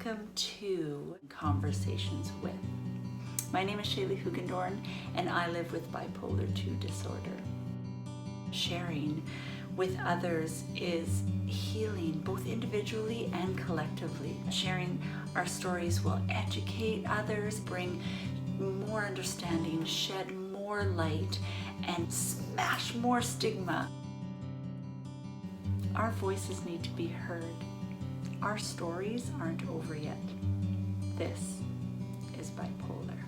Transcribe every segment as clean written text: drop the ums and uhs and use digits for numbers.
Welcome to Conversations With. My name is Shaley Hoogendoorn, and I live with Bipolar Disorder. Sharing with others is healing, both individually and collectively. Sharing our stories will educate others, bring more understanding, shed more light, and smash more stigma. Our voices need to be heard. Our stories aren't over yet. This is Bipolar.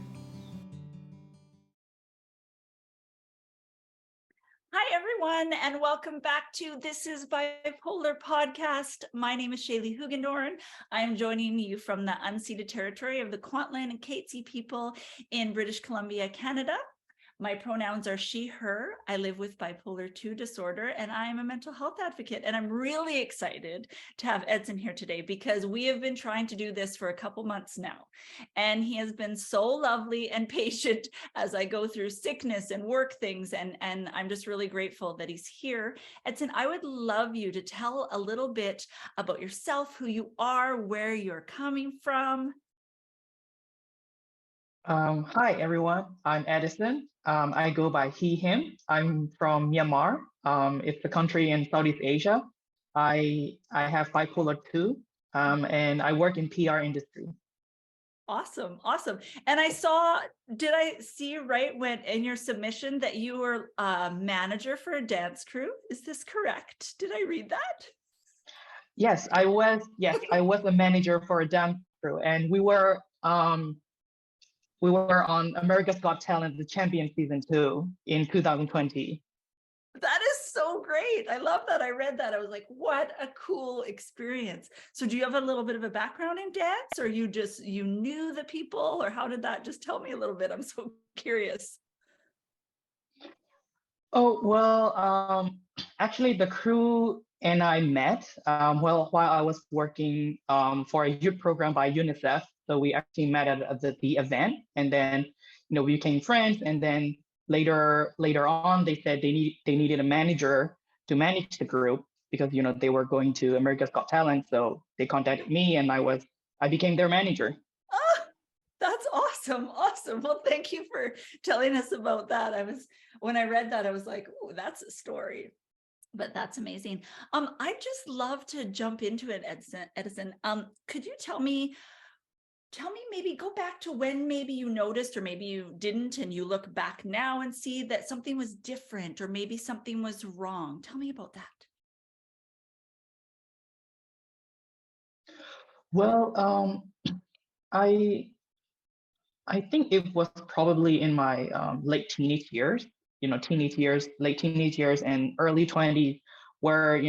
Hi everyone, and welcome back to This is Bipolar podcast. My name is Shaley Hoogendoorn. I am joining you from the unceded territory of the Kwantlen and Katzie people in British Columbia, Canada. My pronouns are she, her. I live with bipolar 2 disorder, and I am a mental health advocate. And I'm really excited to have Edison here today because we have been trying to do this for a couple months now. And he has been so lovely and patient as I go through sickness and work things. And I'm just really grateful that he's here. Edison, I would love you to tell a little bit about yourself, who you are, where you're coming from. Hi, everyone. I'm Edison. I go by he, him. I'm from Myanmar. It's a country in Southeast Asia. I have bipolar 2, and I work in PR industry. Awesome. And did I see right when in your submission that you were a manager for a dance crew? Is this correct? Did I read that? Yes, I was a manager for a dance crew, and we were on America's Got Talent, the Champion Season 2 in 2020. That is so great. I love that. I read that. I was like, what a cool experience. So do you have a little bit of a background in dance, or you knew the people, or how did that? Just tell me a little bit. I'm so curious. Oh, well, actually the crew and I met while I was working for a youth program by UNICEF. So we actually met at the event, and then we became friends. And then later on, they said they needed a manager to manage the group because they were going to America's Got Talent. So they contacted me, and I became their manager. Oh, that's awesome. Well, thank you for telling us about that. When I read that, I was like, oh, that's a story. But that's amazing. I'd just love to jump into it, Edison. Could you tell me, maybe go back to when maybe you noticed or maybe you didn't, and you look back now and see that something was different or maybe something was wrong. Tell me about that. Well, I think it was probably in my late teenage years, late teenage years and early 20s, where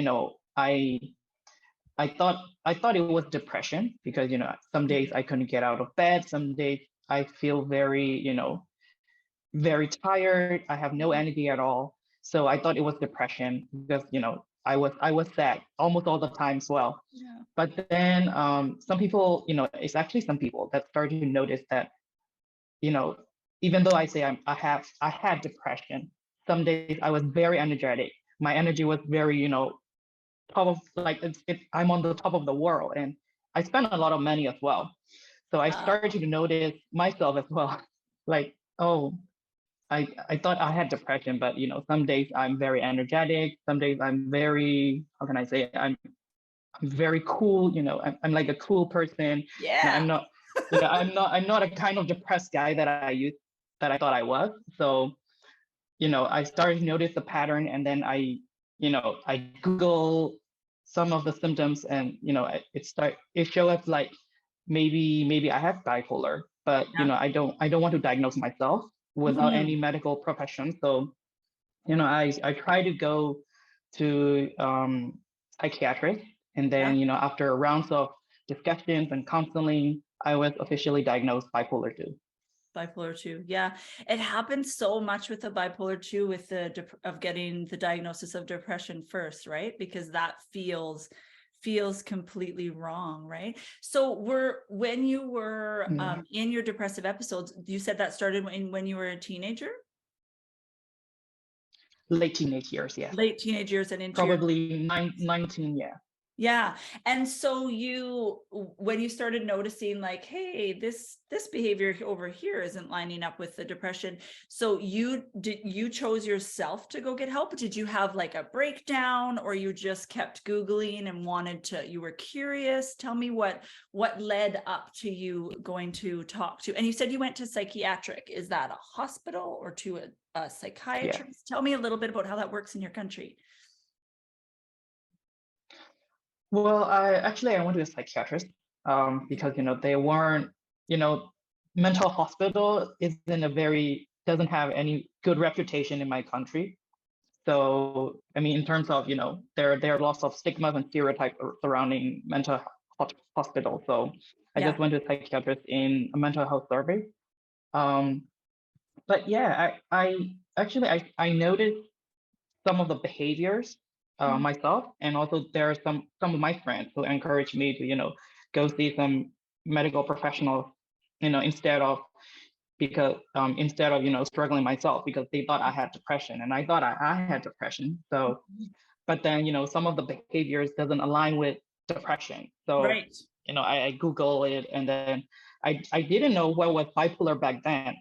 I thought it was depression because some days I couldn't get out of bed, some days I feel very tired, I have no energy at all. So I thought it was depression because I was sad almost all the time as well. Yeah. But then some people, it's actually some people that started to notice that even though I say I had depression, some days I was very energetic. My energy was very, top of I'm on the top of the world, and I spent a lot of money as well. So I started to notice myself as well, like, oh, I thought I had depression, but some days I'm very energetic. Some days I'm very, how can I say, I'm very cool. I'm like a cool person. Yeah. I'm not. I'm not a kind of depressed guy that I thought I was. So, I started to notice the pattern, and then I Google some of the symptoms, and it showed up like maybe I have bipolar, but I don't want to diagnose myself without any medical profession. So, I try to go to psychiatrist, and then after rounds of discussions and counseling, I was officially diagnosed bipolar 2. Bipolar 2. Yeah. It happens so much with the bipolar 2 with of getting the diagnosis of depression first, right? Because that feels completely wrong, right? So when you were in your depressive episodes, you said that started when you were a teenager? Late teenage years, yeah. Late teenage years and into probably 19, yeah. Yeah. And so when you started noticing like, hey, this behavior over here isn't lining up with the depression. So you chose yourself to go get help? Did you have like a breakdown, or you just kept Googling and you were curious? Tell me what led up to you going to talk to, and you said you went to psychiatric. Is that a hospital or to a Yeah. psychiatrist? Tell me a little bit about how that works in your country. Well, I went to a psychiatrist because they weren't, you know, mental hospital doesn't have any good reputation in my country. So I mean, in terms of there are lots of stigmas and stereotypes surrounding mental hospital. So I Yeah. just went to a psychiatrist in a mental health survey. Um, but yeah, I noticed some of the behaviors Mhm. myself, and also there are some of my friends who encouraged me to go see some medical professionals, instead of struggling myself, because they thought I had depression and I thought I had depression. So but then some of the behaviors doesn't align with depression. So Right. I Google it, and then I didn't know what was bipolar back then.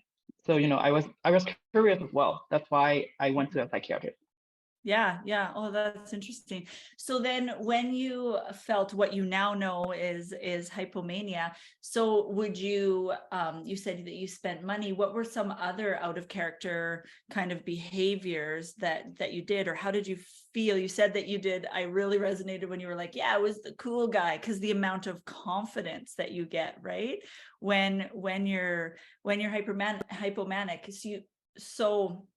So I was curious as well. That's why I went to a psychiatrist. Yeah, yeah. Oh, that's interesting. So then when you felt what you now know is hypomania, so would you you said that you spent money. What were some other out of character kind of behaviors that you did, or how did you feel? You said that you did. I really resonated when you were like, yeah, I was the cool guy, because the amount of confidence that you get, right? When you're hypomanic. So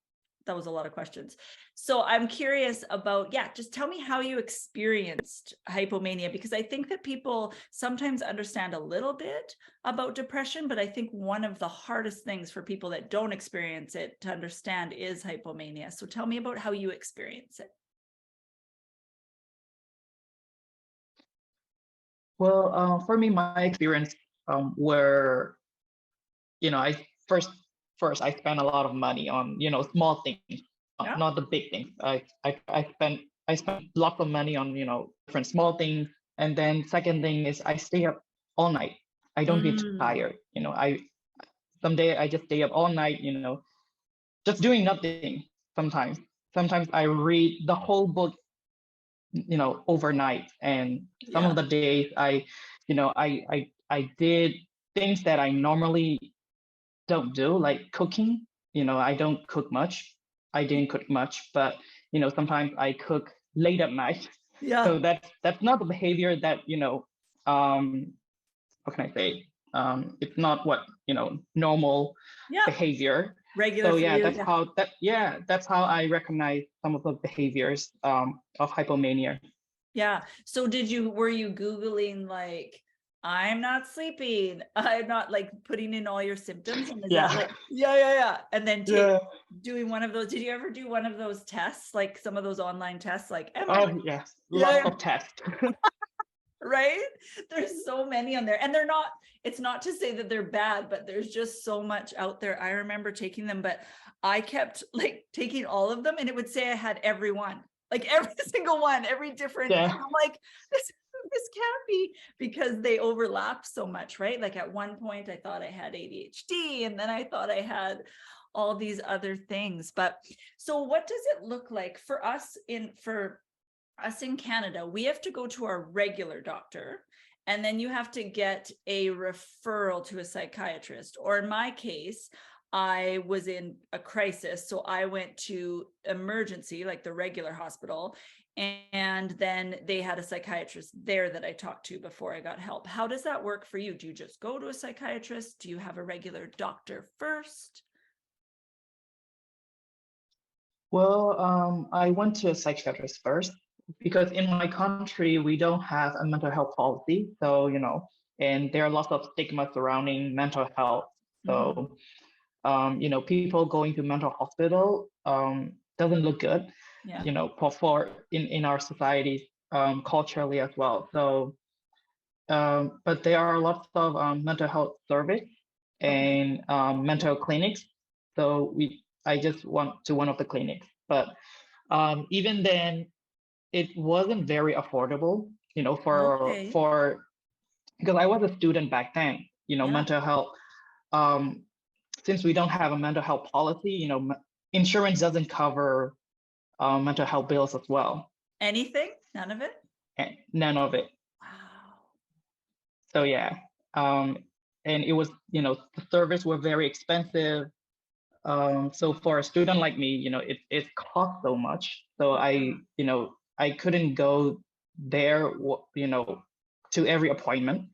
that was a lot of questions. So I'm curious about, yeah, just tell me how you experienced hypomania, because I think that people sometimes understand a little bit about depression, but I think one of the hardest things for people that don't experience it to understand is hypomania. So tell me about how you experience it. Well, for me, my experience were, I first I spent a lot of money on small things, Yeah. not the big things. I spent lots of money on different small things, and then second thing is I stay up all night. I don't get Mm, tired. Someday I just stay up all night, just doing nothing. Sometimes, sometimes I read the whole book, overnight, and some of yeah. the days I did things that I normally don't do, like cooking. I don't cook much. I didn't cook much, but sometimes I cook late at night. Yeah. So that's not the behavior that how can I say? It's not what normal Yeah. behavior. Regular So for yeah, you. that's Yeah. how that's how I recognize some of the behaviors of hypomania. Yeah. So were you Googling like, I'm not sleeping, I'm not, like putting in all your symptoms? And is that Yeah, like, yeah. And then yeah. doing one of those, did you ever do one of those tests, like some of those online tests, like, am I, Oh yes, yeah, lots of tests. right? There's so many on there, and it's not to say that they're bad, but there's just so much out there. I remember taking them, but I kept like taking all of them, and it would say I had every one, like every single one, every different. And Yeah. I'm like, this can't be, because they overlap so much, right? Like at one point I thought I had ADHD, and then I thought I had all these other things. But so what does it look like for us in Canada? We have to go to our regular doctor, and then you have to get a referral to a psychiatrist. Or in my case, I was in a crisis, so I went to emergency, like the regular hospital, and then they had a psychiatrist there that I talked to before I got help. How does that work for you? Do you just go to a psychiatrist? Do you have a regular doctor first? Well, I went to a psychiatrist first because in my country we don't have a mental health policy. So, and there are lots of stigma surrounding mental health. Mhm. So, people going to mental hospital doesn't look good, Yeah. for in our society culturally as well. So, but there are lots of mental health service Okay. and mental clinics. So I just went to one of the clinics, but even then, it wasn't very affordable. Okay. for because I was a student back then, Yeah. mental health. Um, since we don't have a mental health policy, insurance doesn't cover mental health bills as well, Anything? None of it? and none of it. Wow. So yeah, um, and it was, the service were very expensive. So for a student like me, it cost so much. So I couldn't go there, to every appointment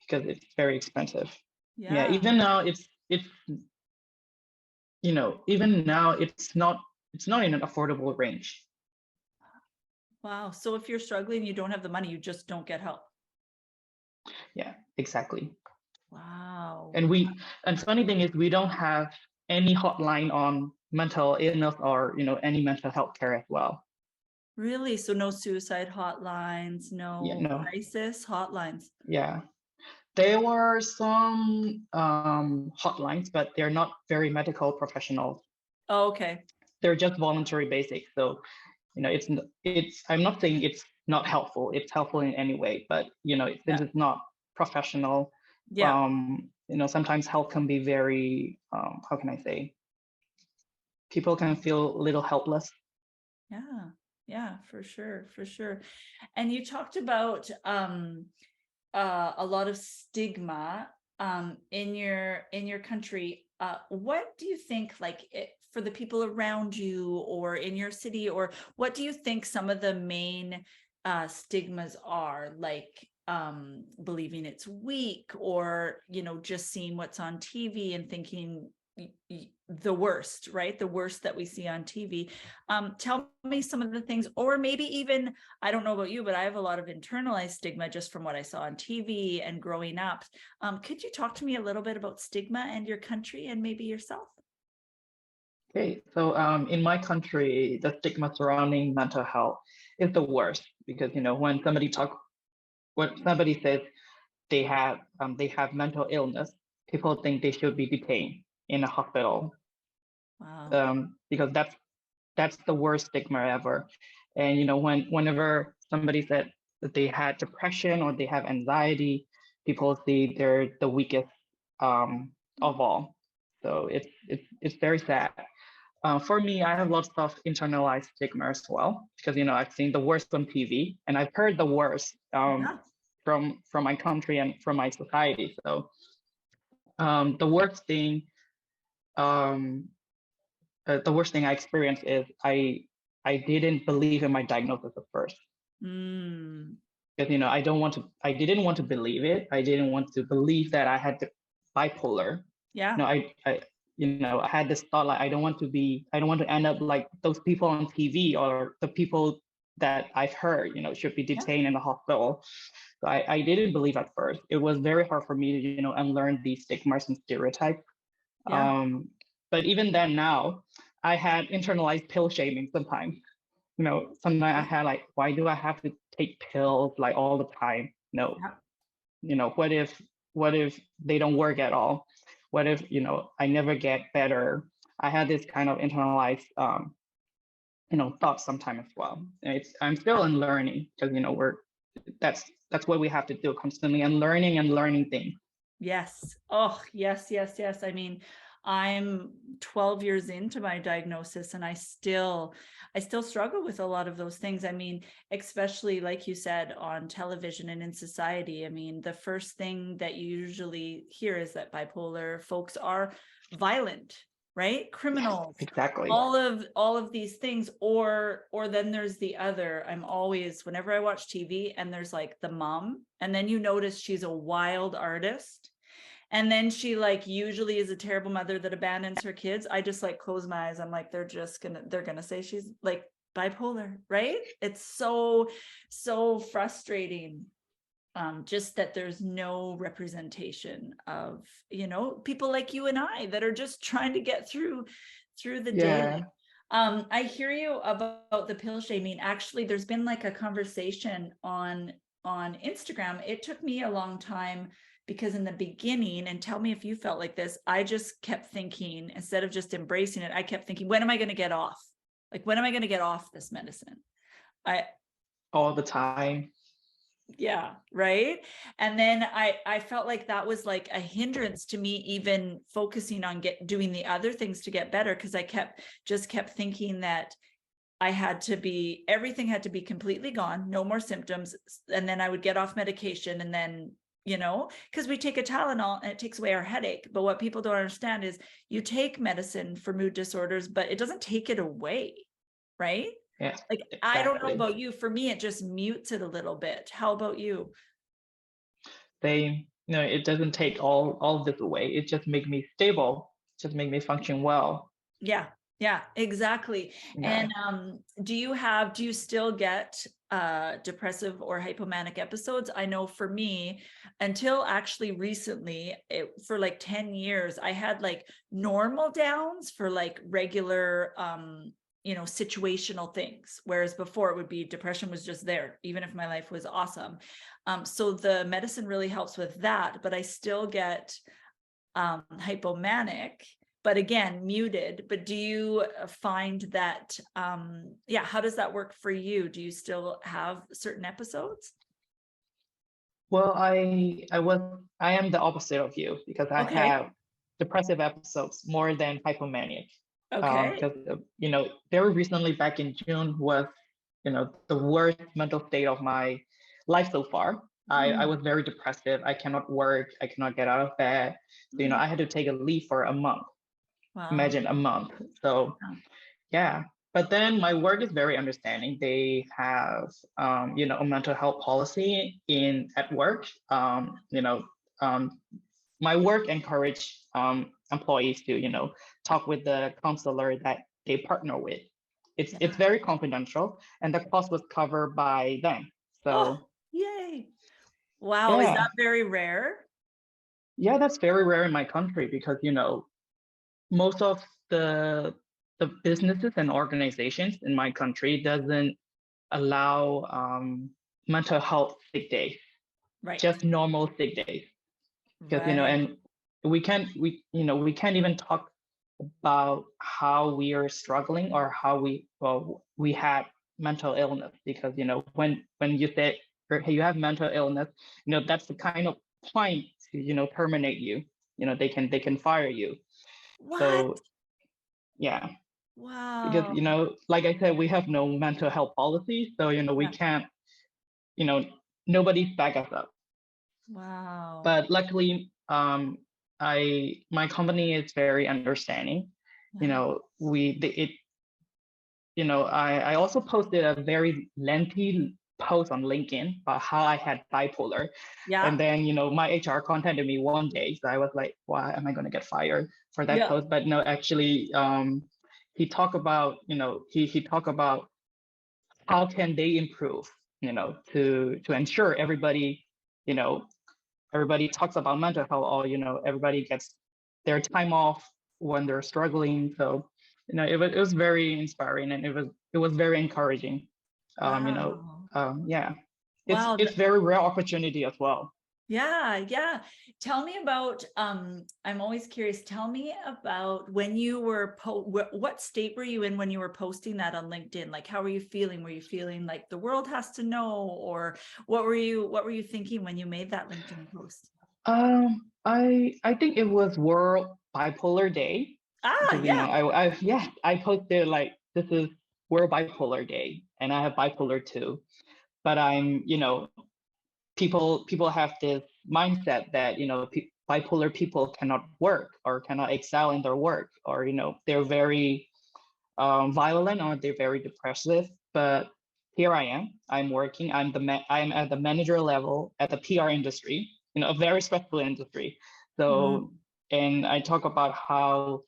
because it's very expensive. Yeah, Yeah. even now even now it's not in an affordable range. Wow. So if you're struggling, you don't have the money, you just don't get help. Yeah, exactly. Wow. And funny thing is we don't have any hotline on mental illness or any mental health care as well. Really? So no suicide hotlines, Yeah, no no, crisis hotlines. yeah. There were some hotlines, but they're not very medical professionals. Oh, okay. They're just voluntary basic. So, I'm not saying it's not helpful. It's helpful in any way, but since Yeah. it's not professional, Yeah. sometimes help can be very, how can I say, people can feel a little helpless. Yeah. Yeah, for sure. For sure. And you talked about a lot of stigma in your country. What do you think, like for the people around you or in your city, or what do you think some of the main stigmas are, like believing it's weak, or just seeing what's on TV and thinking the worst, right? The worst that we see on TV. Tell me some of the things, or maybe even, I don't know about you, but I have a lot of internalized stigma just from what I saw on TV and growing up. Could you talk to me a little bit about stigma and your country and maybe yourself? Okay, so in my country, the stigma surrounding mental health is the worst because when somebody says they have mental illness, people think they should be detained in a hospital, Wow. because that's the worst stigma ever. And whenever somebody said that they had depression or they have anxiety, people see they're the weakest of all. So it's very sad. For me, I have lots of internalized stigma as well because I've seen the worst on TV and I've heard the worst Yeah. from my country and from my society. So the worst thing um, I experienced is I didn't believe in my diagnosis at first Mm. because I didn't want to believe it. I didn't want to believe that I had the bipolar. Yeah. No, I had this thought like I don't want to end up like those people on TV or the people that I've heard, should be Yeah. detained in the hospital. So I didn't believe at first. It was very hard for me to, unlearn these stigmas and stereotypes. Yeah. Um, but even then now, I had internalized pill shaming sometimes. Sometimes I had like, why do I have to take pills like all the time? No, Yeah. what if they don't work at all? What if I never get better? I had this kind of internalized thoughts sometimes as well. And I'm still in learning because that's what we have to do constantly, and learning things. Yes. Oh, yes, yes, yes. I mean, I'm 12 years into my diagnosis and I still struggle with a lot of those things. I mean, especially like you said, on television and in society. I mean, the first thing that you usually hear is that bipolar folks are violent, right? Yes, Criminals, exactly. all of these things. Or then there's the other. I'm always, whenever I watch TV and there's like the mom, and then you notice she's a wild artist, and then she like usually is a terrible mother that abandons her kids. I just like close my eyes. I'm like, they're gonna say she's like bipolar, right? It's so frustrating. Just that there's no representation of people like you and I that are just trying to get through the day. Yeah. I hear you about the pill shaming. Actually, there's been like a conversation on Instagram. It took me a long time because in the beginning, and tell me if you felt like this, I just kept thinking, instead of just embracing it, I kept thinking, when am I going to get off? Like, when am I going to get off this medicine? I All the time. Yeah, right. And then I felt like that was like a hindrance to me even focusing on doing the other things to get better, because I kept thinking that everything had to be completely gone, no more symptoms, and then I would get off medication, and then, because we take a Tylenol and it takes away our headache, but what people don't understand is you take medicine for mood disorders, but it doesn't take it away, right? Yeah, Like, I don't know exactly. about you, for me it just mutes it a little bit. How about you? They, it doesn't take all of this away. It just make me stable, just make me function well. Yeah, yeah, exactly. Yeah. And do you still get depressive or hypomanic episodes? I know for me, until actually recently, for like 10 years, I had like normal downs for like regular situational things, whereas before it would be depression was just there, even if my life was awesome. So the medicine really helps with that, but I still get hypomanic, but again, muted. But do you find that, how does that work for you? Do you still have certain episodes? Well, I am the opposite of you because I Okay. have depressive episodes more than hypomanic. Okay. Because very recently back in June was the worst mental state of my life so far. I Mm, was very depressive. I cannot work. I cannot get out of bed. So mm. I had to take a leave for a month. Wow. Imagine a month. So yeah, but then my work is very understanding. They have, a mental health policy in at work. My work encourage employees to, talk with the counselor that they partner with. It's Yeah. very confidential, and the cost was covered by them. Oh, So yay. Wow. Is yeah, that very rare? yeah, that's very rare in my country because most of the the businesses and organizations in my country doesn't allow mental health sick days, Right. just normal sick days. Because Right. and we can't even talk about how we are struggling or how we had mental illness because when you say hey, you have mental illness, that's the kind of point to terminate you. They can fire you. What? So yeah, because Wow. like I said, we have no mental health policy, so we Yeah. can't, you know nobody's back us up. Wow. But luckily, my company is very understanding. Yeah. I also posted a very lengthy post on LinkedIn about how I had bipolar. Yeah. And then, my HR contacted me one day. So I was like, why am I going to get fired for that Yeah. post? But no, actually, he talked about, he talked about how can they improve, to ensure everybody, you know, everybody talks about mental health, or everybody gets their time off when they're struggling. So it was very inspiring, and it was very encouraging. Wow. Yeah, it's Wow. it's very rare opportunity as well. Yeah, yeah. Tell me about, I'm always curious. Tell me about when you were what state were you in when you were posting that on LinkedIn? Like, how were you feeling? Were you feeling like the world has to know, or what were you thinking when you made that LinkedIn post? I think it was World Bipolar Day Ah, because yeah. I posted like this is World Bipolar Day, and I have bipolar too. But people have this mindset that bipolar people cannot work or cannot excel in their work, or they're very violent, or they're very depressive. But here I am. I'm working. I'm at the manager level at the PR industry. A very stressful industry. So, Mm. and I talk about how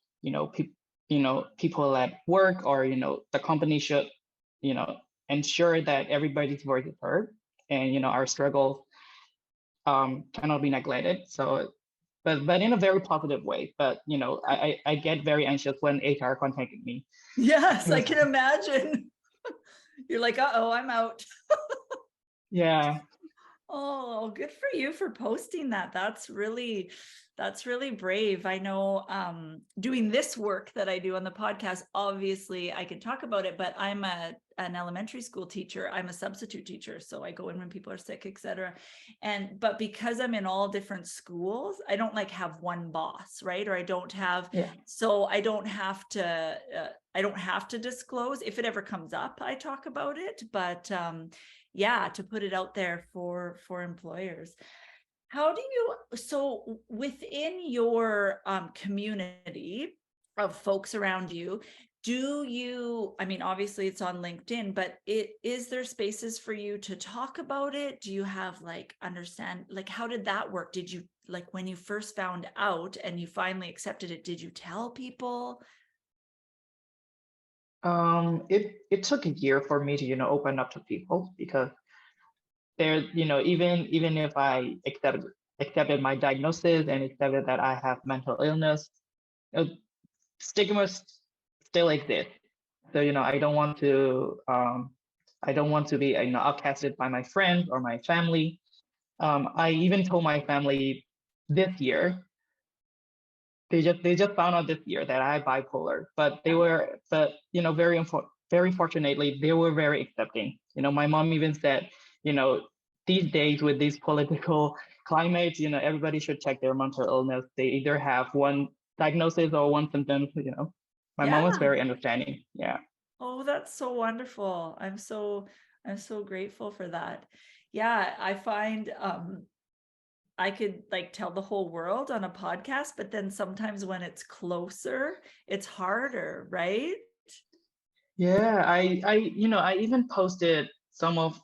people at work, or the company should ensure that everybody's voice is heard, and our struggles cannot be neglected. So, but in a very positive way. But I get very anxious when HR contacted me. Yes, It I was can imagine. You're like, uh-oh, I'm out. yeah, Oh, good for you for posting that. That's really, That's really brave. I know doing this work that I do on the podcast, obviously I can talk about it, but I'm an elementary school teacher. I'm a substitute teacher. So I go in when people are sick, etc. But because I'm in all different schools, I don't like have one boss, right? Or I don't have, Yeah. so I don't have to disclose. If it ever comes up, I talk about it, but yeah, to put it out there for employers. How do you, so within your community of folks around you, do you, I mean, obviously it's on LinkedIn, but is there spaces for you to talk about it? Do you have like understand, like how did that work? Did you, like when you first found out and you finally accepted it, did you tell people? It took a year for me to, open up to people because there, even if I accepted my diagnosis and accepted that I have mental illness, uh, stigmas still exist. So, I don't want to be, outcasted by my friends or my family. I even told my family this year. They just found out this year that I have bipolar, very fortunately, they were very accepting. My mom even said, you know, these days with these political climates, everybody should check their mental illness. They either have one diagnosis or one symptom. My mom was Yeah. very understanding. Yeah. Oh, that's so wonderful. I'm so grateful for that. Yeah, I find I could like tell the whole world on a podcast, but then sometimes when it's closer, it's harder, right? Yeah, I even posted some of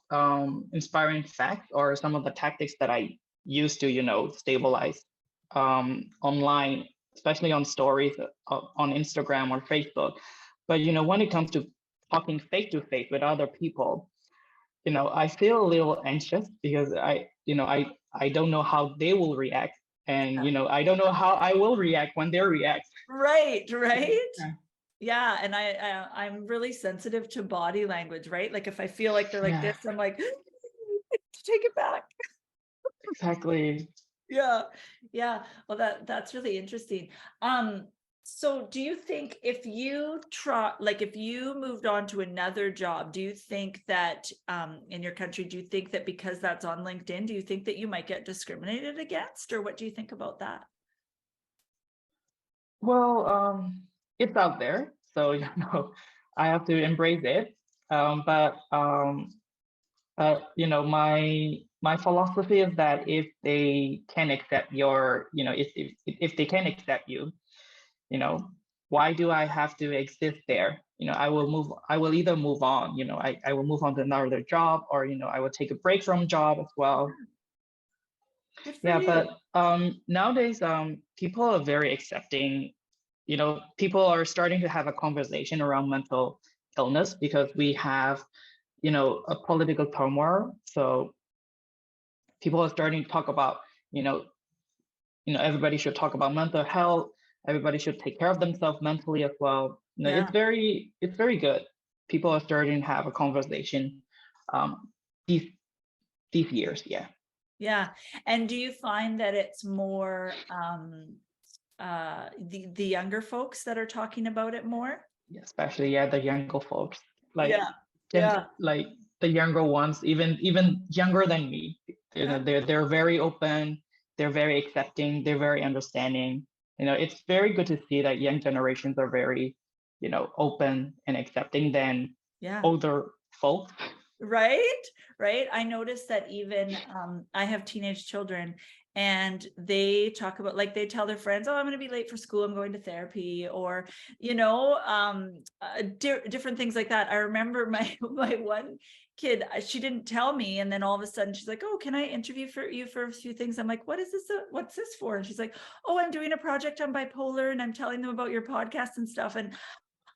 inspiring facts or some of the tactics that I used to, stabilize online, especially on stories on Instagram or Facebook. But when it comes to talking face to face with other people, I feel a little anxious because I don't know how they will react, and I don't know how I will react when they react. Right, right. Yeah. Yeah, and I'm really sensitive to body language, right? Like if I feel like they're like Yeah, this, I'm like, take it back. exactly. Yeah. Yeah. Well, that's really interesting. So do you think if you try, like if you moved on to another job, do you think that in your country, do you think that because that's on LinkedIn, do you think that you might get discriminated against, or what do you think about that? Well, it's out there, so I have to embrace it. But my philosophy is that if they can accept if they can accept you, you know, why do I have to exist there? I will either move on, I will move on to another job, or I will take a break from job as well. Good for Yeah, you. but nowadays, people are very accepting. People are starting to have a conversation around mental illness because we have, a political turmoil. So people are starting to talk about, you know, everybody should talk about mental health. Everybody should take care of themselves mentally as well. Yeah. It's very good. People are starting to have a conversation um, these these years. Yeah. Yeah. And do you find that it's more the younger folks that are talking about it more? Yeah, especially the younger folks, like Yeah. Gen, Yeah. like the younger ones, even younger than me. Yeah. They're very open, they're very accepting, they're very understanding. It's very good to see that young generations are very, open and accepting than Yeah. older folks. Right. Right. I noticed that even I have teenage children and they talk about, like, they tell their friends, oh, I'm going to be late for school, I'm going to therapy, or different things like that. I remember my my one kid, she didn't tell me, and then all of a sudden she's like, oh, can I interview for you for a few things? I'm like, what is this, what's this for? And she's like, oh, I'm doing a project on bipolar and I'm telling them about your podcast and stuff. And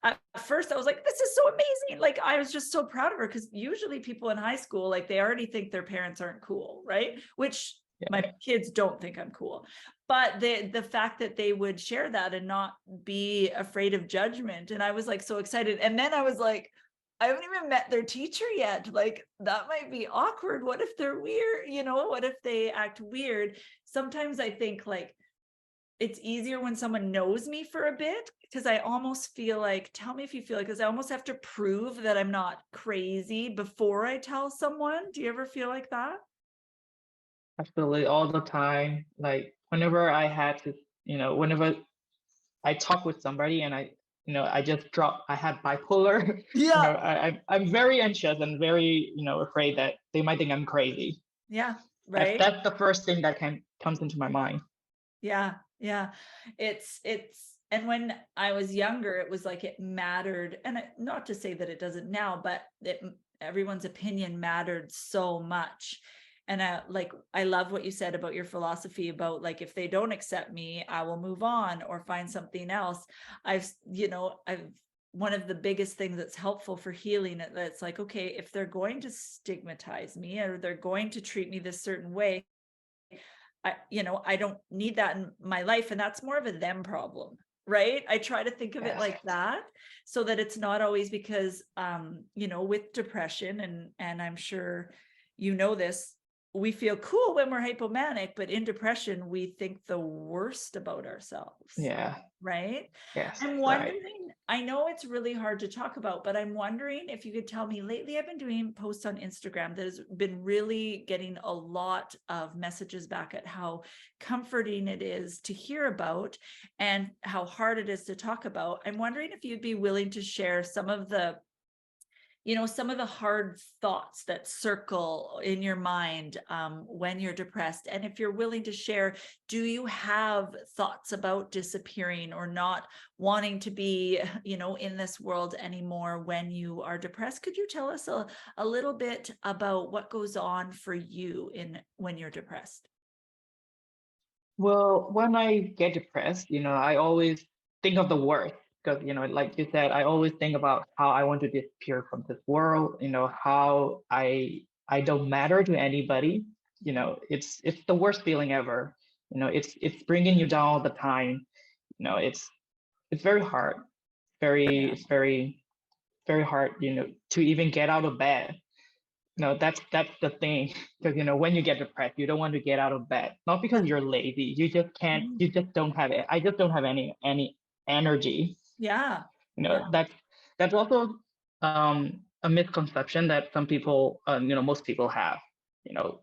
at first I was like, this is so amazing. Like, I was just so proud of her, because usually people in high school, like, they already think their parents aren't cool, right? Which my Yeah, kids don't think I'm cool. But the fact that they would share that and not be afraid of judgment. And I was like so excited. And then I was like, I haven't even met their teacher yet. Like, that might be awkward. What if they're weird? What if they act weird? Sometimes I think, like, it's easier when someone knows me for a bit, because I almost feel like, tell me if you feel like, because I almost have to prove that I'm not crazy before I tell someone. Do you ever feel like that? Absolutely, all the time. Like whenever I had to, whenever I talk with somebody and I just drop, I have bipolar, Yeah. I'm very anxious and very, afraid that they might think I'm crazy. Yeah. That's Right. that's the first thing that comes into my mind. Yeah. Yeah. And when I was younger, it was like it mattered. And not to say that it doesn't now, but everyone's opinion mattered so much. And I love what you said about your philosophy about, like, if they don't accept me, I will move on or find something else. I've one of the biggest things that's helpful for healing it, that's like, okay, if they're going to stigmatize me or they're going to treat me this certain way, I don't need that in my life. And that's more of a them problem, right? I try to think of it Yes. like that, so that it's not always because, with depression, and I'm sure this, we feel cool when we're hypomanic, but in depression, we think the worst about ourselves. Yeah. Right. Yes. I'm Right. wondering, I know it's really hard to talk about, but I'm wondering if you could tell me, lately I've been doing posts on Instagram that has been really getting a lot of messages back at how comforting it is to hear about and how hard it is to talk about. I'm wondering if you'd be willing to share some of the hard thoughts that circle in your mind when you're depressed. And if you're willing to share, do you have thoughts about disappearing or not wanting to be, in this world anymore when you are depressed? Could you tell us a little bit about what goes on for you when you're depressed? Well, when I get depressed, I always think of the worst because, like you said, I always think about how I want to disappear from this world, how I don't matter to anybody. It's the worst feeling ever. It's bringing you down all the time. It's very hard. Yeah. It's very hard, to even get out of bed. No, that's the thing. Because when you get depressed, you don't want to get out of bed. Not because you're lazy. You just can't, Mhm. you just don't have it. I just don't have any energy. Yeah. You Yeah. know, that's also a misconception that some people, most people have.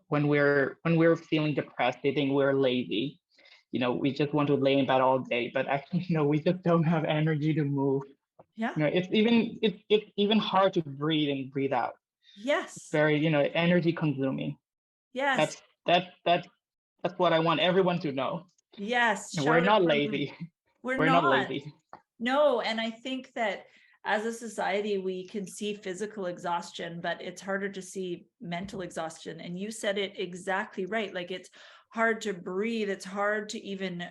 When we're feeling depressed, they think we're lazy. We just want to lay in bed all day, but actually, we just don't have energy to move. Yeah. It's even hard to breathe and breathe out. Yes. Very, energy consuming. Yes. That's what I want everyone to know. Yes. We're Shout it not from the, lazy. we're We're not not. lazy. No, and I think that as a society, we can see physical exhaustion, but it's harder to see mental exhaustion. And you said it exactly right. Like, it's hard to breathe. It's hard to even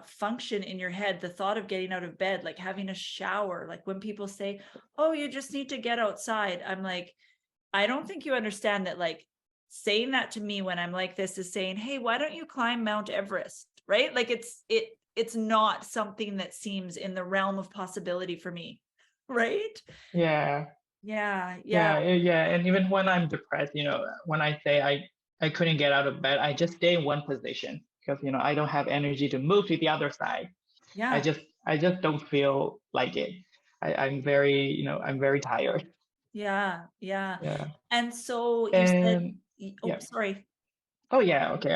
function in your head. The thought of getting out of bed, like having a shower, like when people say, oh, you just need to get outside. I'm like, I don't think you understand that, like, saying that to me when I'm like this is saying, hey, why don't you climb Mount Everest? Right? Like, it's not something that seems in the realm of possibility for me. Right? Yeah, Yeah. Yeah. yeah. And even when I'm depressed, when I say I couldn't get out of bed, I just stay in one position because I don't have energy to move to the other side. I Yeah. just I just don't feel like it. I'm very tired. Yeah. Yeah. Yeah. And so you said, And oh, yeah. sorry. Oh yeah, okay.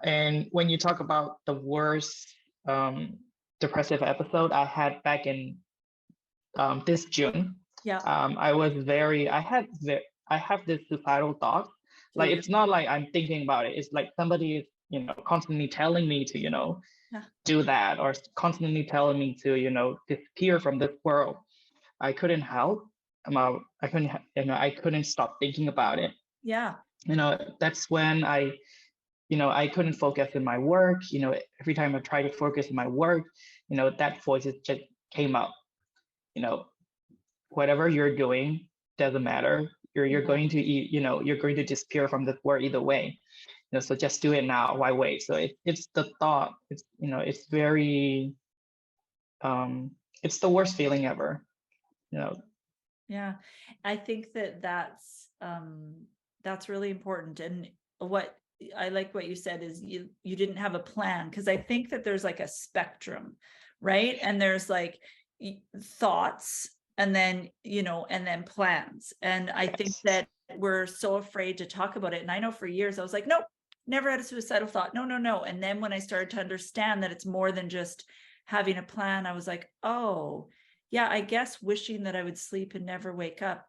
And when you talk about the worst um depressive episode I had back in this June, Yeah. I have this suicidal thought. Like Too. it's not like I'm thinking about it. It's like somebody is, constantly telling me to, Yeah. do that or constantly telling me to, disappear from this world. I couldn't help. I couldn't stop thinking about it. Yeah. That's when I couldn't focus in my work. Every time I try to focus in my work, that voice just came up. You know, whatever you're doing doesn't matter. You're Yeah. going to eat, you're going to disappear from this world either way. So just do it now. Why wait? So it's the thought. It's very it's the worst feeling ever. You know, Yeah. I think that that's really important. And what I like what you said is you didn't have a plan, because I think that there's like a spectrum, right? And there's like thoughts, and then, and then plans. And I think that we're so afraid to talk about it. And I know for years I was like, nope, never had a suicidal thought. No, no, no. And then when I started to understand that it's more than just having a plan, I was like, oh, yeah, I guess wishing that I would sleep and never wake up,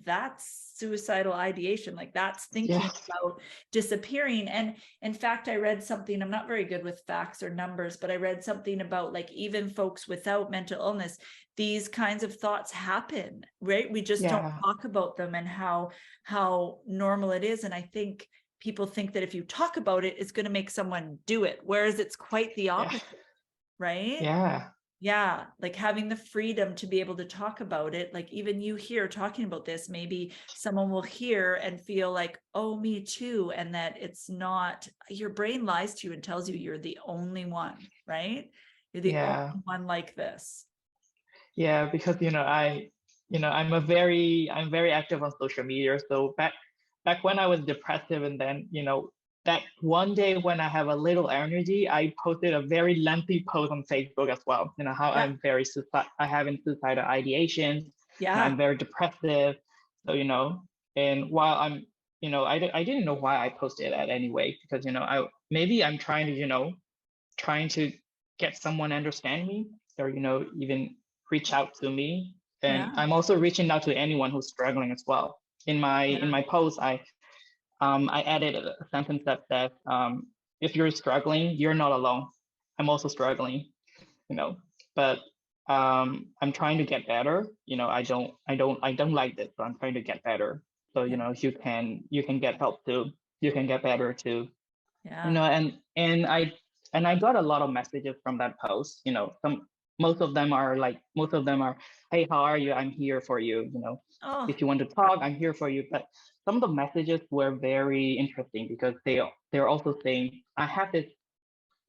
that's suicidal ideation. Like that's thinking about disappearing. And in fact, I read something, I'm not very good with facts or numbers, but I read something about like even folks without mental illness, these kinds of thoughts happen, right? We just don't talk about them, and how normal it is. And I think people think that if you talk about it, it's going to make someone do it, whereas it's quite the opposite, right? Yeah, like having the freedom to be able to talk about it. Like even you here talking about this, maybe someone will hear and feel like, oh, me too. And that it's not, your brain lies to you and tells you you're the only one, right? You're the only one like this. Yeah, because I'm very active on social media. So back when I was depressive, and then that one day when I have a little energy, I posted a very lengthy post on Facebook as well. How I have suicidal ideations. I'm very depressive. So and while I didn't know why I posted that anyway, because I'm trying to get someone understand me, or even reach out to me. And I'm also reaching out to anyone who's struggling as well. In my post, I added a sentence that says, if you're struggling, you're not alone. I'm also struggling, but I'm trying to get better. I don't like this, so I'm trying to get better. So you can get help too. You can get better too. And I got a lot of messages from that post. Most of them are, hey, how are you? I'm here for you. If you want to talk, I'm here for you. But some of the messages were very interesting, because they're also saying, I have this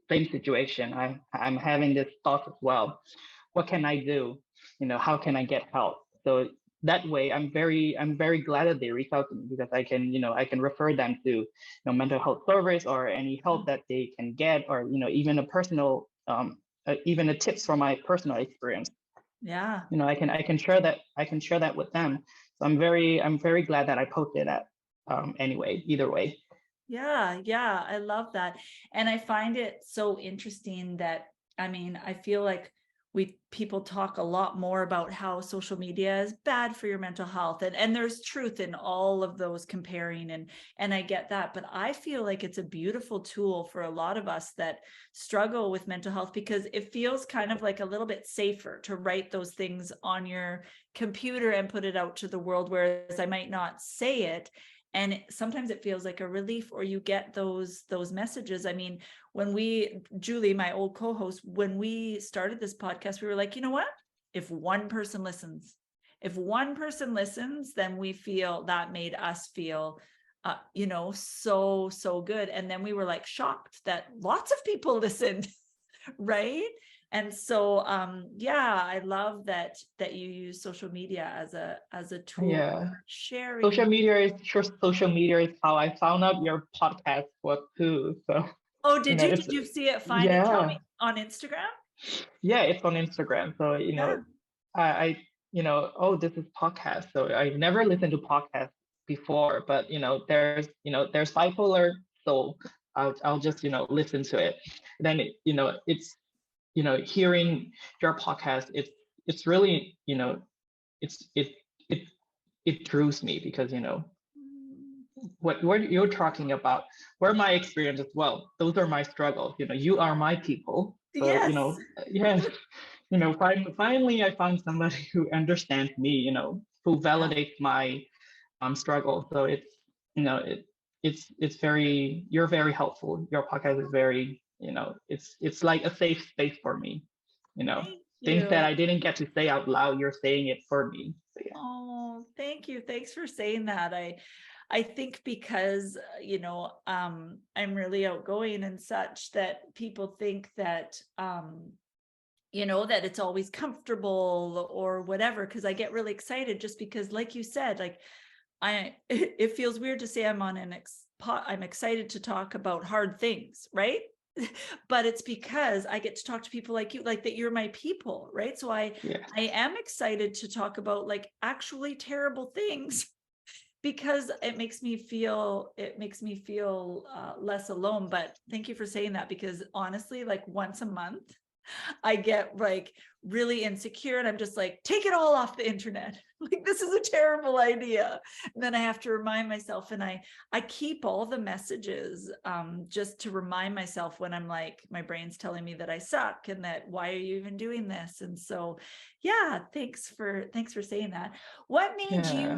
same situation. I'm having this thought as well. What can I do? How can I get help? So that way, I'm very glad that they reach out to me, because I can refer them to mental health service, or any help that they can get, or even a personal even a tips from my personal experience. I can share that with them. So I'm very glad that I posted that anyway, either way. Yeah, I love that. And I find it so interesting that, I feel like people talk a lot more about how social media is bad for your mental health, and there's truth in all of those comparing, and I get that, but I feel like it's a beautiful tool for a lot of us that struggle with mental health, because it feels kind of like a little bit safer to write those things on your computer and put it out to the world, whereas I might not say it. And sometimes it feels like a relief, or you get those messages. When Julie, my old co-host, when we started this podcast, we were like, you know what? If one person listens, then we feel that made us feel, so good. And then we were like shocked that lots of people listened, right? And so, I love that you use social media as a tool for sharing. Social media is how I found out your podcast was too. So. Oh, did you? Did you see it? Find it? Tell me, on Instagram? Yeah, it's on Instagram. So I this is podcast. So I've never listened to podcasts before, but there's Bipolar, so I'll just listen to it. Then it's hearing your podcast, it's really it draws me, because what you're talking about were my experience as well. Those are my struggles. You are my people. So finally I found somebody who understands me, who validates my struggle. So it's very, you're very helpful. Your podcast is very, it's like a safe space for me. Things that I didn't get to say out loud, you're saying it for me. So, yeah. Oh, thank you. Thanks for saying that. I think because, I'm really outgoing and such, that people think that, that it's always comfortable or whatever, because I get really excited just because, like you said, like it feels weird to say I'm on an I'm excited to talk about hard things, right? But it's because I get to talk to people like you, like that you're my people, right? So Yeah. I am excited to talk about like actually terrible things because it makes me feel less alone. But thank you for saying that, because honestly, like once a month I get like really insecure and I'm just like, take it all off the internet. Like, this is a terrible idea. And then I have to remind myself, and I keep all the messages just to remind myself when I'm like, my brain's telling me that I suck and that why are you even doing this? And so, yeah, thanks for saying that. What Yeah.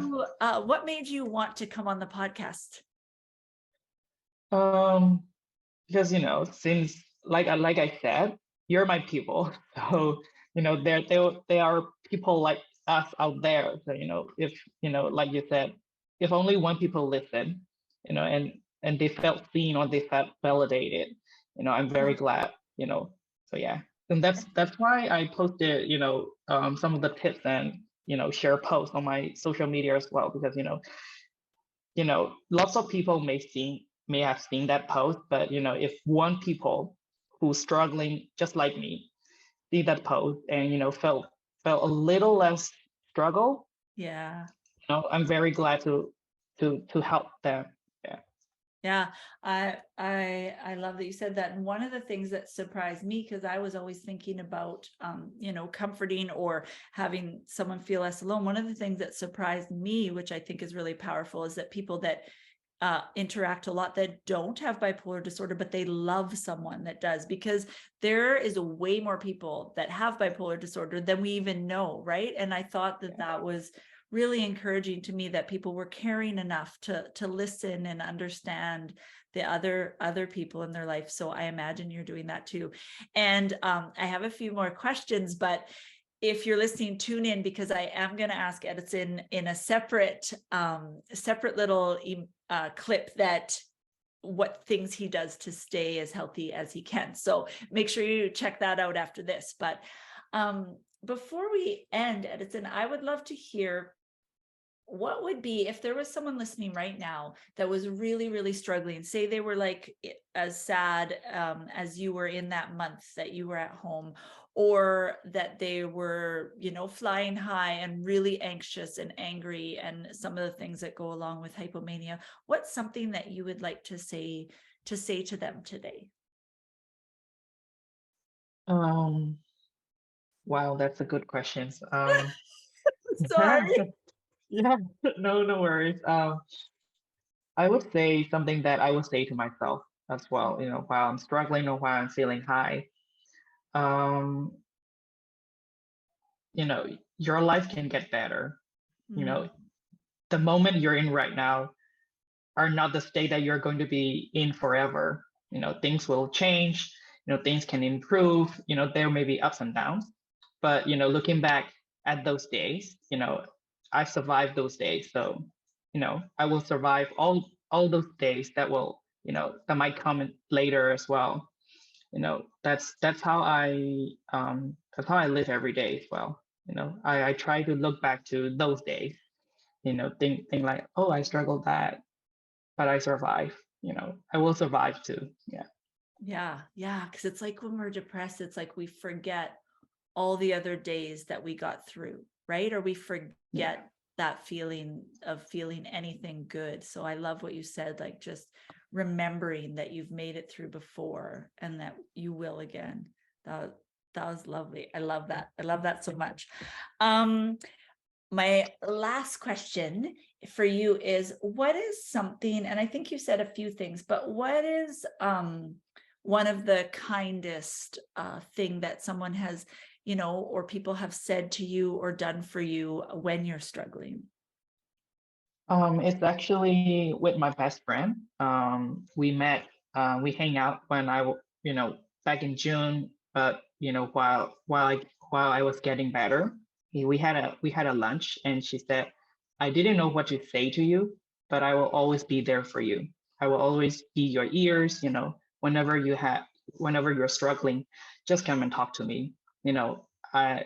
made you want to come on the podcast? Um, because since like I said, you're my people. So there are people like us out there. So if like you said, if only one people listen, and they felt seen or they felt validated, I'm very glad. So yeah, and that's why I posted some of the tips and share posts on my social media as well, because lots of people may have seen that post, but if one people who's struggling just like me see that post and felt a little less struggle, Yeah. I'm very glad to help them. Yeah. Yeah, I love that you said that. And one of the things that surprised me, because I was always thinking about comforting or having someone feel less alone. One of the things that surprised me, which I think is really powerful, is that people that interact a lot that don't have bipolar disorder, but they love someone that does, because there is way more people that have bipolar disorder than we even know, right? And I thought that that was really encouraging to me, that people were caring enough to listen and understand the other people in their life. So I imagine you're doing that too. And I have a few more questions, but if you're listening, tune in, because I am going to ask Edison in a separate little clip that what things he does to stay as healthy as he can. So make sure you check that out after this. But before we end, Edison, I would love to hear, what would be, if there was someone listening right now that was really, really struggling, say they were like as sad as you were in that month that you were at home, or that they were, flying high and really anxious and angry, and some of the things that go along with hypomania. What's something that you would like to say to them today? Wow, that's a good question. Sorry. Yeah, no worries. I would say something that I would say to myself as well, while I'm struggling or while I'm feeling high. Um, your life can get better. You Mm, know, the moment you're in right now are not the state that you're going to be in forever. Things will change, things can improve, there may be ups and downs. But, looking back at those days, I survived those days. So, I will survive all those days that might come later as well. That's how I live every day as well. I try to look back to those days, think like, oh, I struggled that, but I survive. I will survive too. Yeah. yeah, because it's like when we're depressed, it's like we forget all the other days that we got through, right? Or we Yeah. forget that feeling of feeling anything good. So I love what you said, like just remembering that you've made it through before and that you will again. That was lovely. I love that. I love that so much. My last question for you is, what is something, and I think you said a few things, but what is one of the kindest thing that someone has, or people have said to you or done for you when you're struggling? It's actually with my best friend. We met, we hang out when back in June, but while I was getting better, we had a lunch, and she said, I didn't know what to say to you, but I will always be there for you. I will always be your ears, whenever you're struggling, just come and talk to me. I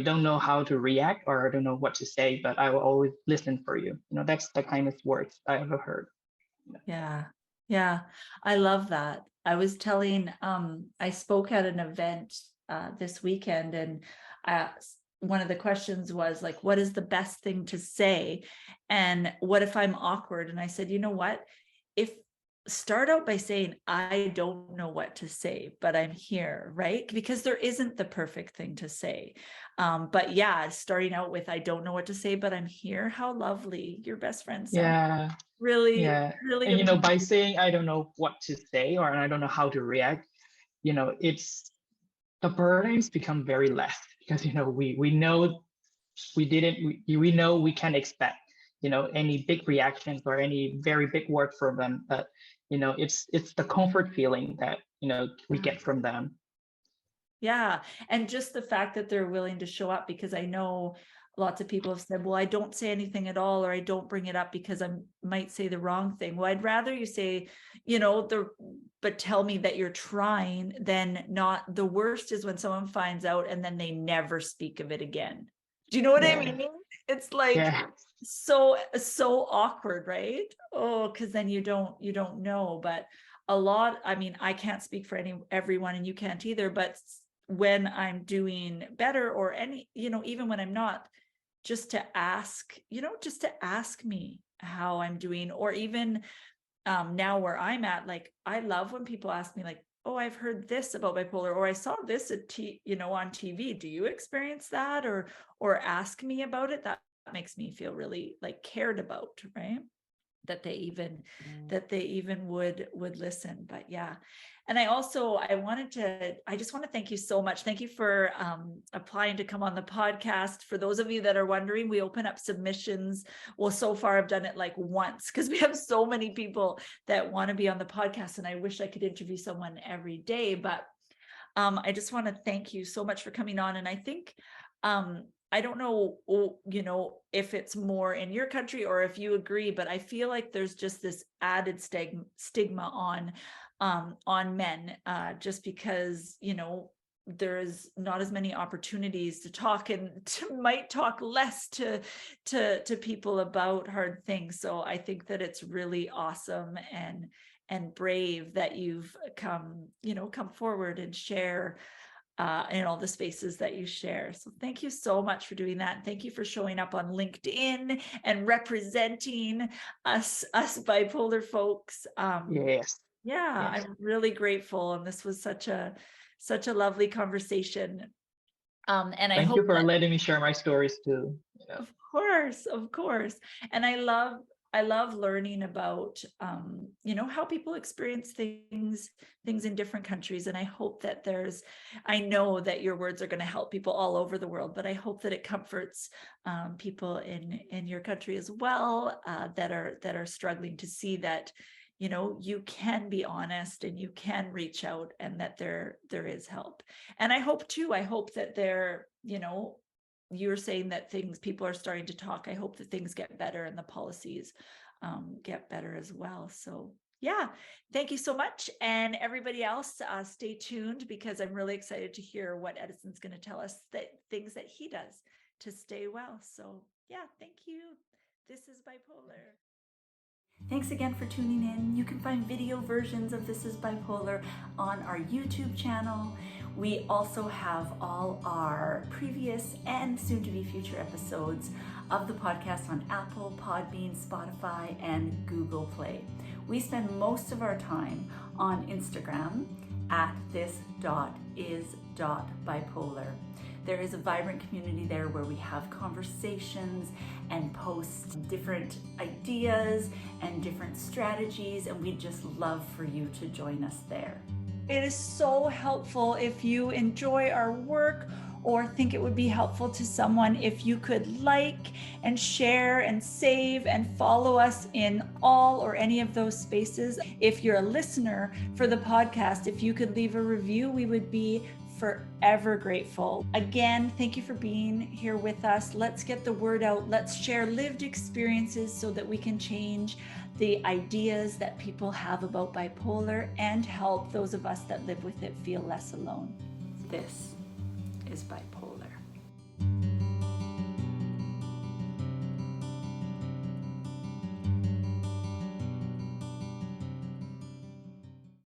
don't know how to react, or I don't know what to say, but I will always listen for you. That's the kindest words I ever heard. Yeah. Yeah. I love that. I was telling, I spoke at an event this weekend, and one of the questions was like, what is the best thing to say? And what if I'm awkward? And I said, you know what? If start out by saying, I don't know what to say, but I'm here, right? Because there isn't the perfect thing to say. But yeah, starting out with, I don't know what to say, but I'm here. How lovely. Your best friend sounds Yeah, really, yeah. really And amazing. by saying I don't know what to say or I don't know how to react, it's the burdens become very less because we know we know we can expect any big reactions or any very big word from them, but it's the comfort feeling that we get from them. Yeah. And just the fact that they're willing to show up, because I know lots of people have said, well, I don't say anything at all, or I don't bring it up because I might say the wrong thing. Well, I'd rather you say, but tell me that you're trying than not. The worst is when someone finds out and then they never speak of it again. Do you know what I Yeah, mean? It's like yeah, so awkward, right? Oh, because then you don't know. But a lot, I mean, I can't speak for everyone, and you can't either, but when I'm doing better, or even when I'm not, just to ask, just to ask me how I'm doing. Or even now where I'm at, like, I love when people ask me like, oh, I've heard this about bipolar, or I saw this on TV. Do you experience that? Or ask me about it. That makes me feel really like cared about, right? That they even would listen. But yeah. And I just want to thank you so much. Thank you for applying to come on the podcast. For those of you that are wondering, we open up submissions. Well, so far I've done it like once because we have so many people that want to be on the podcast, and I wish I could interview someone every day. But I just want to thank you so much for coming on. And I think I don't know, if it's more in your country or if you agree, but I feel like there's just this added stigma on men, just because, there's not as many opportunities to talk, and might talk less to people about hard things. So I think that it's really awesome and brave that you've come forward and share in all the spaces that you share. So thank you so much for doing that. And thank you for showing up on LinkedIn and representing us bipolar folks. yes, Yeah, yes. I'm really grateful. And this was such a lovely conversation. And I Thank you hope for that, letting me share my stories too. of course. And I love learning about, how people experience things in different countries. And I hope that I know that your words are going to help people all over the world, but I hope that it comforts people in your country as well, that are struggling to see that, you can be honest and you can reach out, and that there is help. And I hope that you're saying that people are starting to talk. I hope that things get better and the policies get better as well. So yeah, thank you so much. And everybody else, stay tuned, because I'm really excited to hear what Edison's going to tell us, things that he does to stay well. So yeah, thank you. This is Bipolar. Thanks again for tuning in. You can find video versions of This is Bipolar on our YouTube channel. We also have all our previous and soon to be future episodes of the podcast on Apple, Podbean, Spotify, and Google Play. We spend most of our time on Instagram at this.is.bipolar. There is a vibrant community there where we have conversations and post different ideas and different strategies, and we'd just love for you to join us there. It is so helpful if you enjoy our work or think it would be helpful to someone if you could like and share and save and follow us in all or any of those spaces. If you're a listener for the podcast, if you could leave a review, we would be forever grateful. Again, thank you for being here with us. Let's get the word out. Let's share lived experiences so that we can change the ideas that people have about bipolar and help those of us that live with it feel less alone. This is Bipolar.